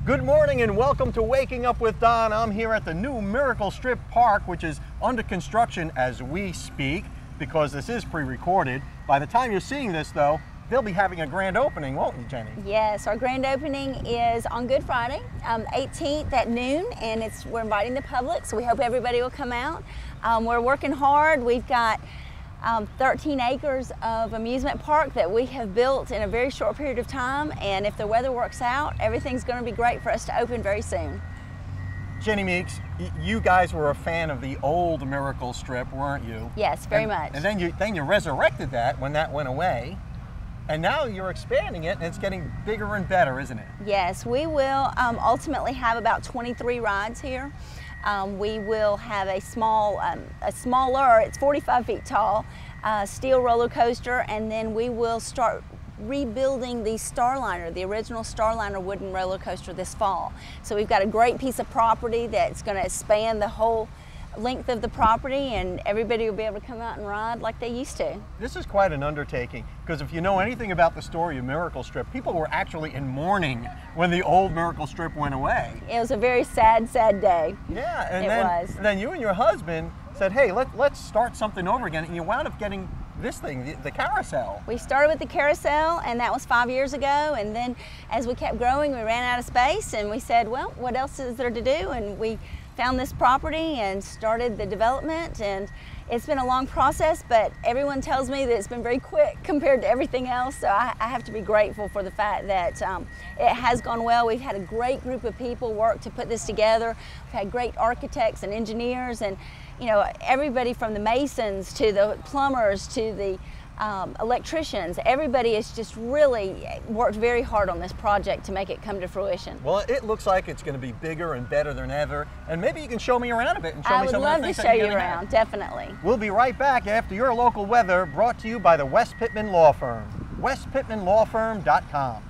Good morning and welcome to Waking Up with Don. I'm here at the new Miracle Strip Park, which is under construction as we speak, because this is pre-recorded. By the time you're seeing this, though, they'll be having a grand opening, won't you, Jenny? Yes, our grand opening is on Good Friday, 18th at noon, and we're inviting the public, so we hope everybody will come out. We're working hard. We've got 13 acres of amusement park that we have built in a very short period of time, and if the weather works out, everything's going to be great for us to open very soon. Jenny Meeks, you guys were a fan of the old Miracle Strip, weren't you? Yes, very much. And then you resurrected that when that went away, and now you're expanding it, and it's getting bigger and better, isn't it? Yes, we will ultimately have about 23 rides here. We will have a smaller, it's 45 feet tall, steel roller coaster, and then we will start rebuilding the Starliner, the original Starliner wooden roller coaster this fall. So we've got a great piece of property that's going to span the whole length of the property, and everybody will be able to come out and ride like they used to. This is quite an undertaking, because if you know anything about the story of Miracle Strip, people were actually in mourning when the old Miracle Strip went away. It was a very sad, sad day. Yeah, and then you and your husband said, hey, let's start something over again, and you wound up getting this thing, the carousel. We started with the carousel, and that was 5 years ago, and then as we kept growing, we ran out of space, and we said, well, what else is there to do? And we found this property and started the development, and it's been a long process, but everyone tells me that it's been very quick compared to everything else, so I have to be grateful for the fact that it has gone well. We've had a great group of people work to put this together. We've had great architects and engineers, and everybody from the masons to the plumbers to the electricians. Everybody has just really worked very hard on this project to make it come to fruition. Well, it looks like it's going to be bigger and better than ever, and maybe you can show me around a bit and show me some of the things that you I would love to show you around, definitely. We'll be right back after your local weather, brought to you by the West Pittman Law Firm. westpittmanlawfirm.com.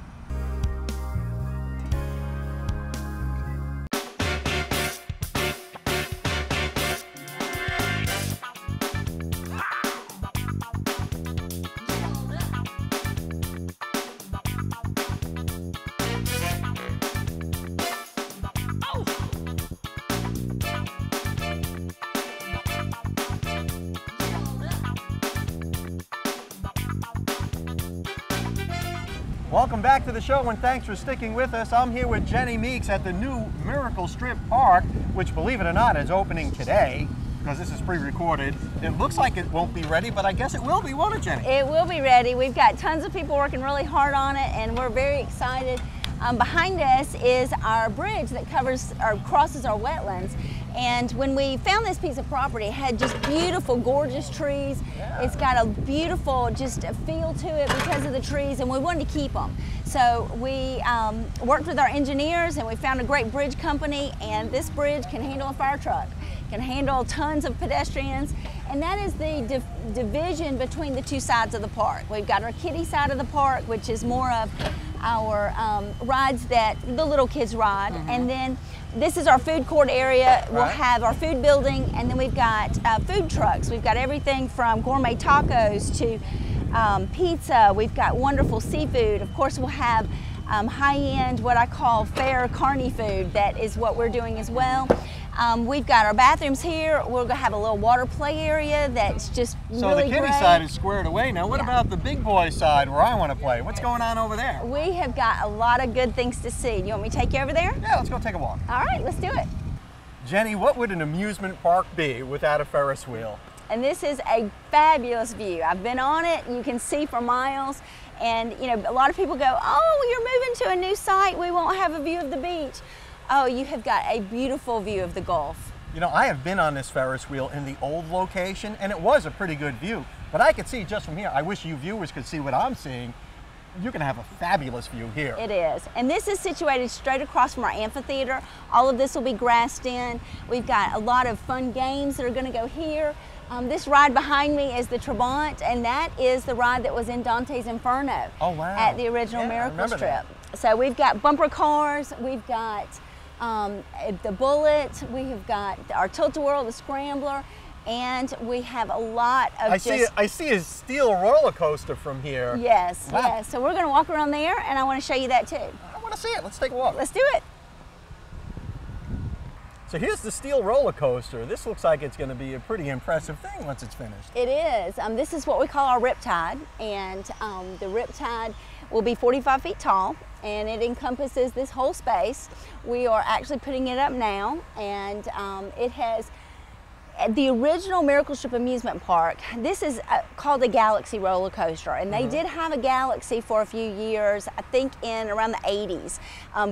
Welcome back to the show, and thanks for sticking with us. I'm here with Jenny Meeks at the new Miracle Strip Park, which, believe it or not, is opening today, because this is pre-recorded. It looks like it won't be ready, but I guess it will be, won't it, Jenny? It will be ready. We've got tons of people working really hard on it, and we're very excited. Behind us is our bridge that crosses our wetlands. And when we found this piece of property, it had just beautiful, gorgeous trees. Yeah. It's got a beautiful, just a feel to it because of the trees, and we wanted to keep them. So we worked with our engineers, and we found a great bridge company, and this bridge can handle a fire truck, can handle tons of pedestrians, and that is the division between the two sides of the park. We've got our kiddie side of the park, which is more of our rides that the little kids ride, and then this is our food court area. We'll have our food building, and then we've got food trucks. We've got everything from gourmet tacos to pizza. We've got wonderful seafood. Of course, we'll have high-end, what I call fair carny food. That is what we're doing as well. We've got our bathrooms here. We're going to have a little water play area that's just really great. So the kiddie side is squared away. Now what about the big boy side where I want to play? What's going on over there? We have got a lot of good things to see. You want me to take you over there? Yeah, let's go take a walk. All right, let's do it. Jenny, what would an amusement park be without a Ferris wheel? And this is a fabulous view. I've been on it. You can see for miles. And a lot of people go, oh, you're moving to a new site. We won't have a view of the beach. Oh, you have got a beautiful view of the Gulf. I have been on this Ferris wheel in the old location, and it was a pretty good view. But I could see just from here. I wish you viewers could see what I'm seeing. You're going to have a fabulous view here. It is. And this is situated straight across from our amphitheater. All of this will be grassed in. We've got a lot of fun games that are going to go here. This ride behind me is the Trabant, and that is the ride that was in Dante's Inferno. Oh, wow. At the original Miracle Strip. So we've got bumper cars, we've got the Bullet, we have got our Tilt-A-Whirl, the Scrambler, and we have a lot of I see a steel roller coaster from here. Yes, wow. yes. So we're going to walk around there, and I want to show you that too. I want to see it. Let's take a walk. Let's do it. So here's the steel roller coaster. This looks like it's going to be a pretty impressive thing once it's finished. It is. This is what we call our Riptide, and the Riptide will be 45 feet tall, and it encompasses this whole space. We are actually putting it up now, and it has the original Miracle Strip amusement park. This is called a Galaxy roller coaster, and they did have a Galaxy for a few years, I think in around the 80s.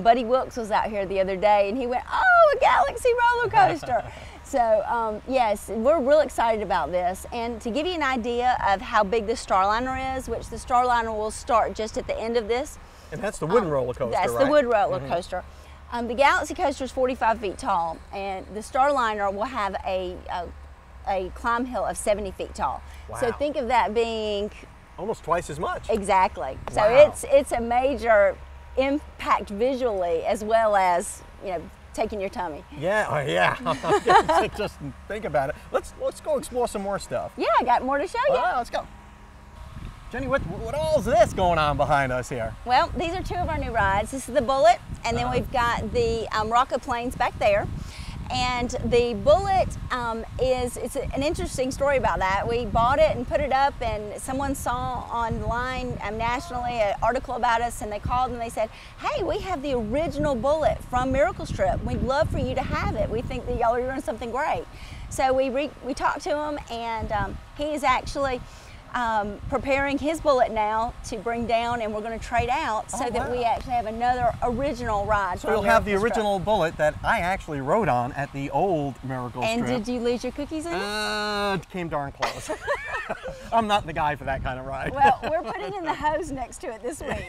Buddy Wilkes was out here the other day and he went, oh, a Galaxy roller coaster. So yes, we're real excited about this. And to give you an idea of how big the Starliner is, which the Starliner will start just at the end of this. And that's the wooden roller coaster, That's right? the wood roller coaster. The Galaxy coaster is 45 feet tall, and the Starliner will have a climb hill of 70 feet tall. Wow. So think of that being almost twice as much. Exactly. So Wow. it's a major impact visually, as well as, you know, taking your tummy. Yeah, oh, yeah. Just think about it. Let's go explore some more stuff. Yeah, I got more to show you. All right, let's go. Jenny, what all is this going on behind us here? Well, these are two of our new rides. This is the Bullet, and then we've got the rocket planes back there. And the Bullet it's an interesting story about that. We bought it and put it up, and someone saw online nationally an article about us, and they called and they said, hey, we have the original Bullet from Miracle Strip. We'd love for you to have it. We think that y'all are doing something great. So we talked to him, and he is actually preparing his Bullet now to bring down, and we're going to trade out so that we actually have another original ride. So we'll have the original Bullet that I actually rode on at the old Miracle Strip. And did you lose your cookies in it? It came darn close. I'm not the guy for that kind of ride. Well, we're putting in the hose next to it this week.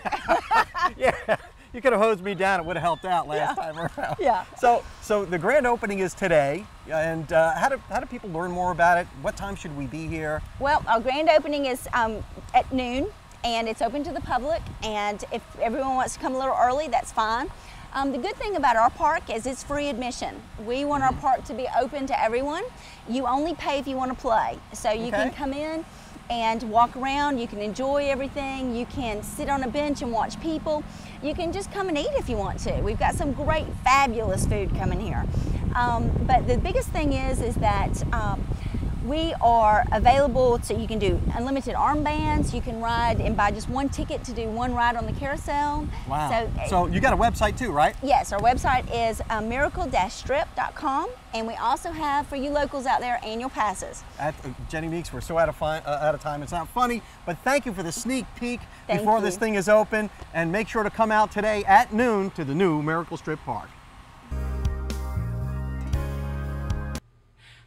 Yeah. You could have hosed me down. It would have helped out last time around. Yeah. So the grand opening is today, and how do people learn more about it? What time should we be here? Well, our grand opening is at noon, and it's open to the public. And if everyone wants to come a little early, that's fine. The good thing about our park is it's free admission. We want our park to be open to everyone. You only pay if you want to play. So you can come in and walk around, you can enjoy everything, you can sit on a bench and watch people. You can just come and eat if you want to. We've got some great, fabulous food coming here. But the biggest thing is that we are available, so you can do unlimited armbands, you can ride and buy just one ticket to do one ride on the carousel. Wow. So you got a website too, right? Yes, our website is miracle-strip.com, and we also have, for you locals out there, annual passes. Jenny Meeks, we're so out of time, it's not funny, but thank you for the sneak peek before this thing is open, and make sure to come out today at noon to the new Miracle Strip Park.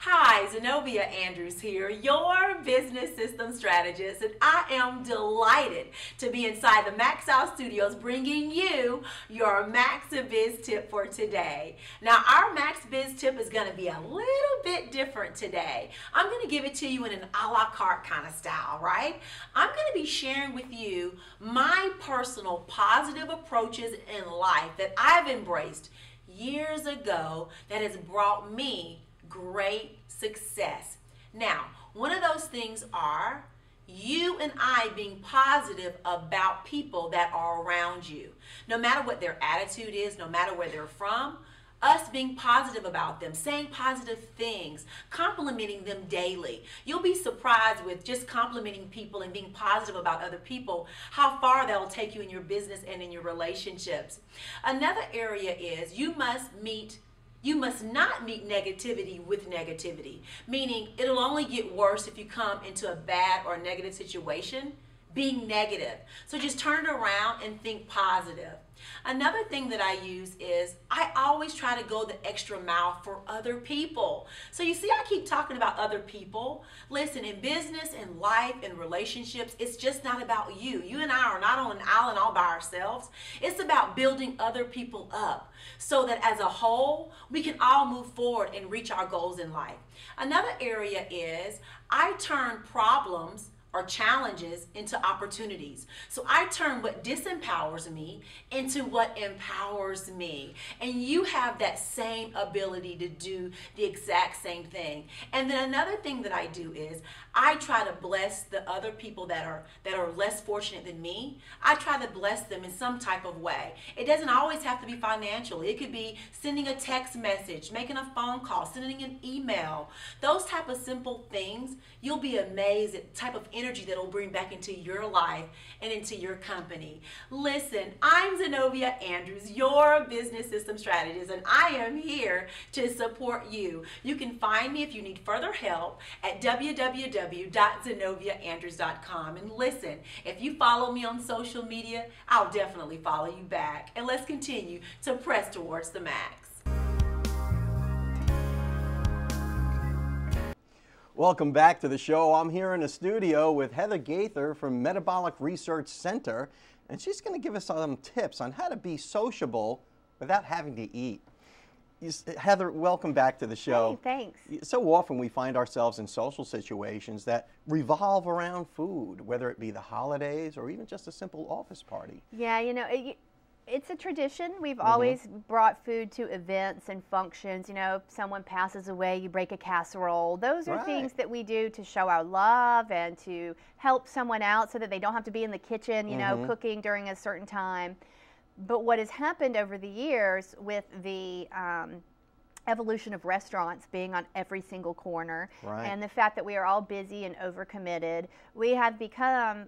Hi, Zenobia Andrews here, your business system strategist, and I am delighted to be inside the Max Out Studios bringing you your Max Biz tip for today. Now, our Max Biz tip is going to be a little bit different today. I'm going to give it to you in an a la carte kind of style, right? I'm going to be sharing with you my personal positive approaches in life that I've embraced years ago that has brought me great success. Now, one of those things are you and I being positive about people that are around you. No matter what their attitude is, no matter where they're from, us being positive about them, saying positive things, complimenting them daily. You'll be surprised with just complimenting people and being positive about other people, how far that'll take you in your business and in your relationships. Another area is you must not meet negativity with negativity, meaning it'll only get worse if you come into a bad or negative situation being negative. So just turn it around and think positive. Another thing that I use is I always try to go the extra mile for other people. So you see, I keep talking about other people. Listen, in business, in life, in relationships, it's just not about you. You and I are not on an island all by ourselves. It's about building other people up so that as a whole, we can all move forward and reach our goals in life. Another area is I turn problems or challenges into opportunities. So I turn what disempowers me into what empowers me. And you have that same ability to do the exact same thing. And then another thing that I do is I try to bless the other people that are less fortunate than me. I try to bless them in some type of way. It doesn't always have to be financially. It could be sending a text message, making a phone call, sending an email. Those type of simple things, you'll be amazed at the type of energy that will bring back into your life and into your company. Listen, I'm Zenobia Andrews, your business system strategist, and I am here to support you. You can find me if you need further help at www.zenobiaandrews.com. And listen, if you follow me on social media, I'll definitely follow you back. And let's continue to press towards the max. Welcome back to the show. I'm here in the studio with Heather Gaither from Metabolic Research Center, and she's going to give us some tips on how to be sociable without having to eat. Heather, welcome back to the show. Hey, thanks. So often we find ourselves in social situations that revolve around food, whether it be the holidays or even just a simple office party. Yeah, you know, it's a tradition. We've always brought food to events and functions. You know, if someone passes away, you break a casserole. Those are things that we do to show our love and to help someone out so that they don't have to be in the kitchen, you know, cooking during a certain time. But what has happened over the years with the evolution of restaurants being on every single corner and the fact that we are all busy and overcommitted, we have become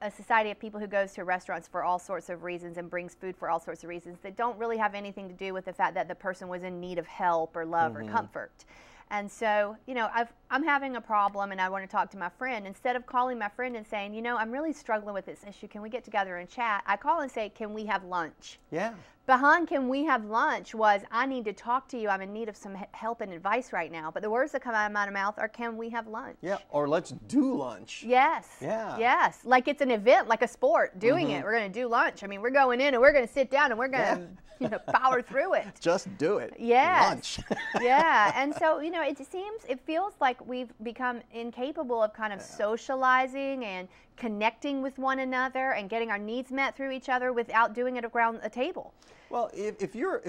a society of people who goes to restaurants for all sorts of reasons and brings food for all sorts of reasons that don't really have anything to do with the fact that the person was in need of help or love or comfort. And so, you know, I'm having a problem and I want to talk to my friend. Instead of calling my friend and saying, you know, I'm really struggling with this issue, can we get together and chat? I call and say, can we have lunch? Yeah. Behind can we have lunch was, I need to talk to you. I'm in need of some help and advice right now. But the words that come out of my mouth are, can we have lunch? Yeah, or let's do lunch. Yes. Yeah. Yes. Like it's an event, like a sport, doing it. We're going to do lunch. I mean, we're going in and we're going to sit down and we're going to you know, power through it. Just do it. Yes. Lunch. Yeah. And so, you know, it feels like we've become incapable of kind of socializing and connecting with one another and getting our needs met through each other without doing it around a table. Well, if you're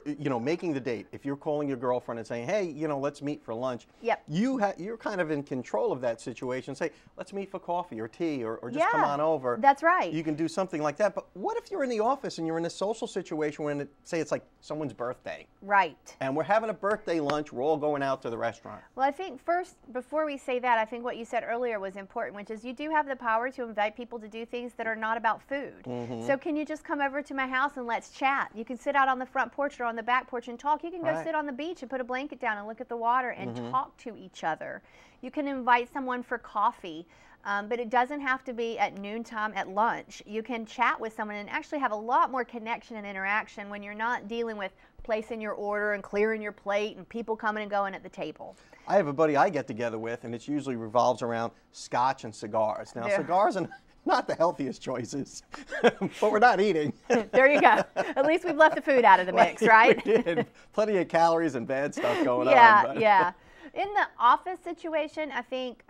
you know, making the date, if you're calling your girlfriend and saying, hey, you know, let's meet for lunch, you're kind of in control of that situation. Say, let's meet for coffee or tea or just come on over. That's right. You can do something like that. But what if you're in the office and you're in a social situation when, say it's like someone's birthday? Right. And we're having a birthday lunch, we're all going out to the restaurant. Well, I think first, before we say that, I think what you said earlier was important, which is you do have the power to invite people to do things that are not about food. So can you just come over to my house and let's chat? You can sit out on the front porch or on the back porch and talk. You can go sit on the beach and put a blanket down and look at the water and talk to each other. You can invite someone for coffee, but it doesn't have to be at noontime at lunch. You can chat with someone and actually have a lot more connection and interaction when you're not dealing with placing your order and clearing your plate and people coming and going at the table. I have a buddy I get together with, and it usually revolves around scotch and cigars. Now, cigars are not the healthiest choices, but we're not eating. There you go. At least we've left the food out of the mix, right? We did. Plenty of calories and bad stuff going on. Yeah. In the office situation, I think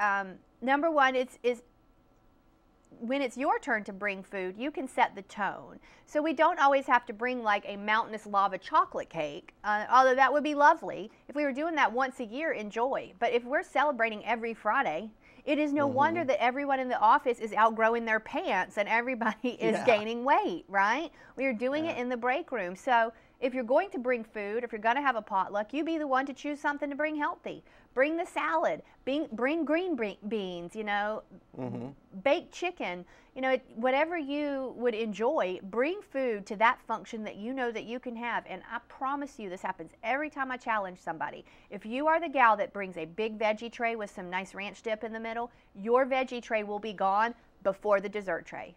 number one is when it's your turn to bring food, you can set the tone. So we don't always have to bring like a mountainous lava chocolate cake, although that would be lovely. If we were doing that once a year, enjoy. But if we're celebrating every Friday, it is no wonder that everyone in the office is outgrowing their pants and everybody is gaining weight, right? We are doing it in the break room. So if you're going to bring food, if you're going to have a potluck, you be the one to choose something to bring healthy. Bring the salad, bring green beans, you know, baked chicken, you know, whatever you would enjoy, bring food to that function that you know that you can have. And I promise you this happens every time I challenge somebody. If you are the gal that brings a big veggie tray with some nice ranch dip in the middle, your veggie tray will be gone before the dessert tray.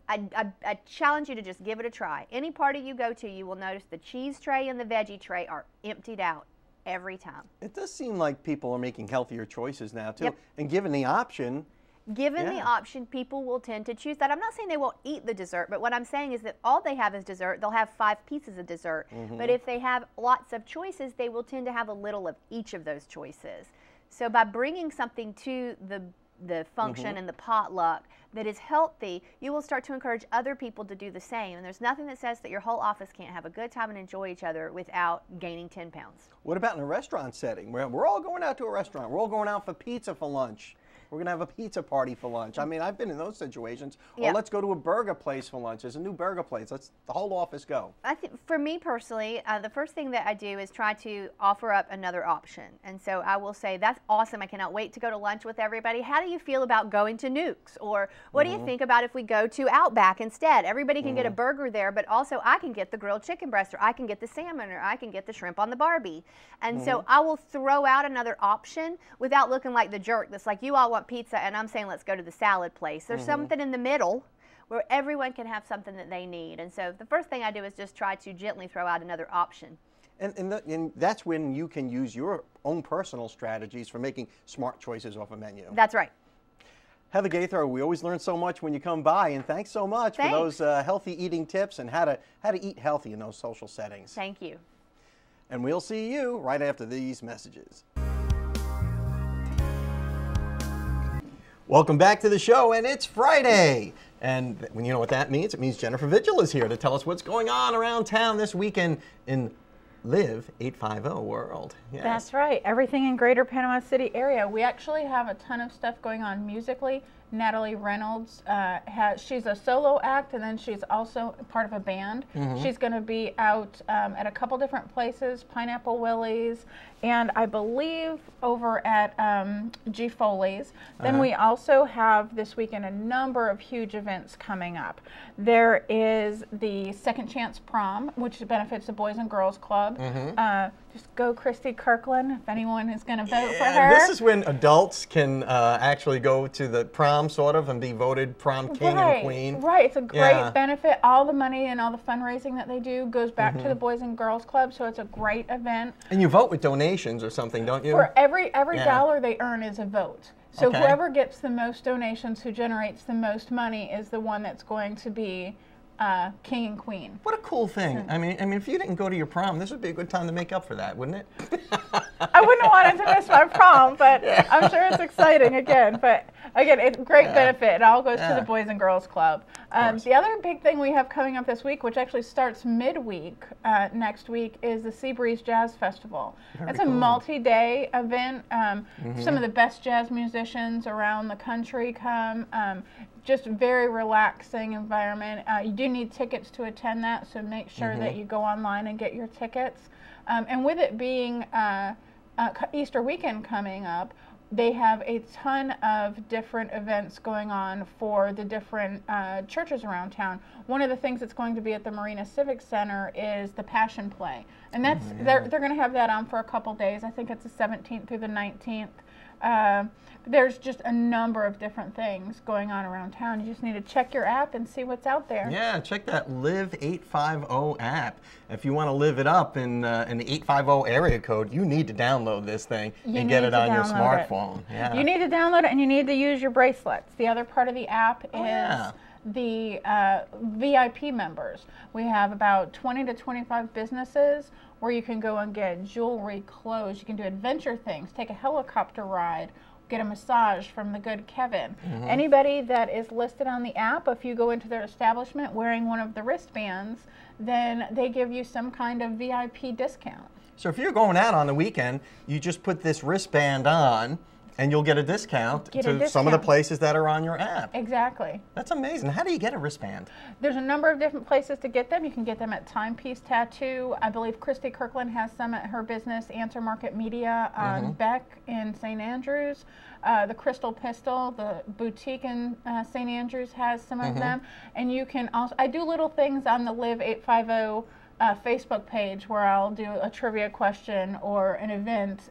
I challenge you to just give it a try. Any party you go to, you will notice the cheese tray and the veggie tray are emptied out every time. It does seem like people are making healthier choices now, too. And given the option, the option, people will tend to choose that. I'm not saying they won't eat the dessert, but what I'm saying is that all they have is dessert. They'll have 5 pieces of dessert. But if they have lots of choices, they will tend to have a little of each of those choices. So by bringing something to the function and the potluck that is healthy, you will start to encourage other people to do the same. And there's nothing that says that your whole office can't have a good time and enjoy each other without gaining 10 pounds. What about in a restaurant setting? We're all going out to a restaurant. We're all going out for pizza for lunch. We're going to have a pizza party for lunch. I mean, I've been in those situations. Or let's go to a burger place for lunch. There's a new burger place. Let's the whole office go. I think for me personally, the first thing that I do is try to offer up another option. And so I will say, that's awesome. I cannot wait to go to lunch with everybody. How do you feel about going to Nukes? Or what do you think about if we go to Outback instead? Everybody can get a burger there, but also I can get the grilled chicken breast, or I can get the salmon, or I can get the shrimp on the Barbie. And so I will throw out another option without looking like the jerk that's like, you all want pizza, and I'm saying let's go to the salad place. There's something in the middle where everyone can have something that they need. And so the first thing I do is just try to gently throw out another option. And that's when you can use your own personal strategies for making smart choices off a menu. That's right. Heather Gaithro, we always learn so much when you come by, and thanks so much for those healthy eating tips and how to eat healthy in those social settings. Thank you. And we'll see you right after these messages. Welcome back to the show, and it's Friday. And when you know what that means, it means Jennifer Vigil is here to tell us what's going on around town this weekend in Live 850 World. Yes. That's right. Everything in Greater Panama City area. We actually have a ton of stuff going on musically. Natalie Reynolds she's a solo act, and then she's also part of a band. She's going to be out at a couple different places, Pineapple Willie's, and I believe over at G. Foley's. Then we also have this weekend a number of huge events coming up. There is the Second Chance Prom, which benefits the Boys and Girls Club. Just go Christy Kirkland if anyone is going to vote for her. This is when adults can actually go to the prom, sort of, and be voted prom king and queen. Right. It's a great benefit. All the money and all the fundraising that they do goes back to the Boys and Girls Club, so it's a great event. And you vote with donations or something, don't you? For every dollar they earn is a vote. So whoever gets the most donations, who generates the most money, is the one that's going to be king and queen. What a cool thing. I mean, if you didn't go to your prom, this would be a good time to make up for that, wouldn't it? I wouldn't have wanted to miss my prom, but I'm sure it's exciting again. But again, it's a great benefit. It all goes to the Boys and Girls Club. The other big thing we have coming up this week, which actually starts midweek next week, is the Seabreeze Jazz Festival. It's a multi-day event. Some of the best jazz musicians around the country come. Just very relaxing environment. You do need tickets to attend that, so make sure that you go online and get your tickets. And with it being Easter weekend coming up, they have a ton of different events going on for the different churches around town. One of the things that's going to be at the Marina Civic Center is the Passion Play. And that's they're going to have that on for a couple days. I think it's the 17th through the 19th. There's just a number of different things going on around town. You just need to check your app and see what's out there. Yeah, check that Live 850 app. If you want to live it up in the 850 area code, you need to download this thing and get it on your smartphone. Yeah. You need to download it, and you need to use your bracelets. The other part of the app is the VIP members. We have about 20 to 25 businesses where you can go and get jewelry, clothes. You can do adventure things, take a helicopter ride, get a massage from the good Kevin. Anybody that is listed on the app, if you go into their establishment wearing one of the wristbands, then they give you some kind of VIP discount. So if you're going out on the weekend, you just put this wristband on, and you'll get a discount to some of the places that are on your app. Exactly. That's amazing. How do you get a wristband? There's a number of different places to get them. You can get them at Timepiece Tattoo. I believe Christy Kirkland has some at her business, Answer Market Media on Beck in St. Andrews. The Crystal Pistol, the boutique in St. Andrews has some of them. And you can also, I do little things on the Live 850 Facebook page where I'll do a trivia question or an event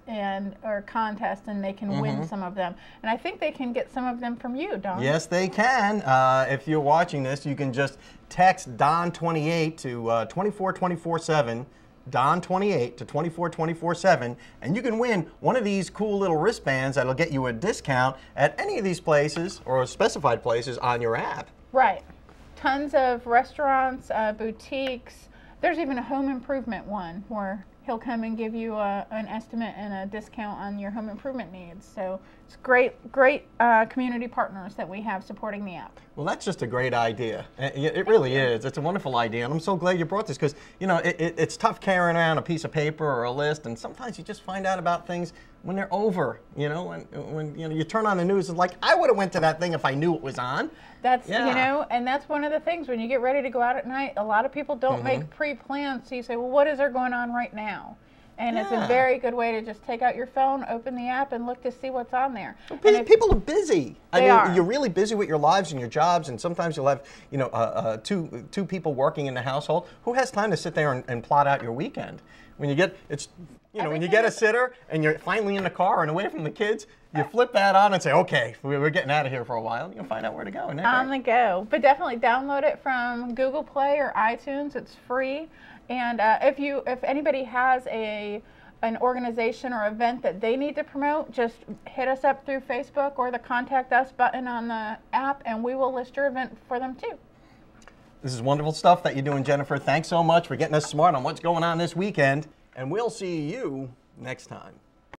or contest, and they can win some of them. And I think they can get some of them from you, Don. Yes, they can. If you're watching this, you can just text Don28 to 24247, Don28 to 24247, and you can win one of these cool little wristbands that'll get you a discount at any of these places or specified places on your app. Right. Tons of restaurants, boutiques, There's even a home improvement one where he'll come and give you an estimate and a discount on your home improvement needs. So it's great community partners that we have supporting the app. Well, that's just a great idea. It really is. It's a wonderful idea, and I'm so glad you brought this because, you know, it's tough carrying around a piece of paper or a list, and sometimes you just find out about things when they're over, you know, when you know, you turn on the news, it's like, I would have went to that thing if I knew it was on. That's, you know, and that's one of the things when you get ready to go out at night, a lot of people don't make pre-plans, so you say, well, what is there going on right now? And it's a very good way to just take out your phone, open the app, and look to see what's on there. Well, people are busy. They are. You're really busy with your lives and your jobs, and sometimes you'll have, you know, two people working in the household. Who has time to sit there and plot out your weekend? When you get when you get a sitter and you're finally in the car and away from the kids, you flip that on and say, okay, we're getting out of here for a while. You'll find out where to go. On the go. But definitely download it from Google Play or iTunes. It's free. And if anybody has an organization or event that they need to promote, just hit us up through Facebook or the Contact Us button on the app, and we will list your event for them too. This is wonderful stuff that you're doing, Jennifer. Thanks so much for getting us smart on what's going on this weekend. And we'll see you next time.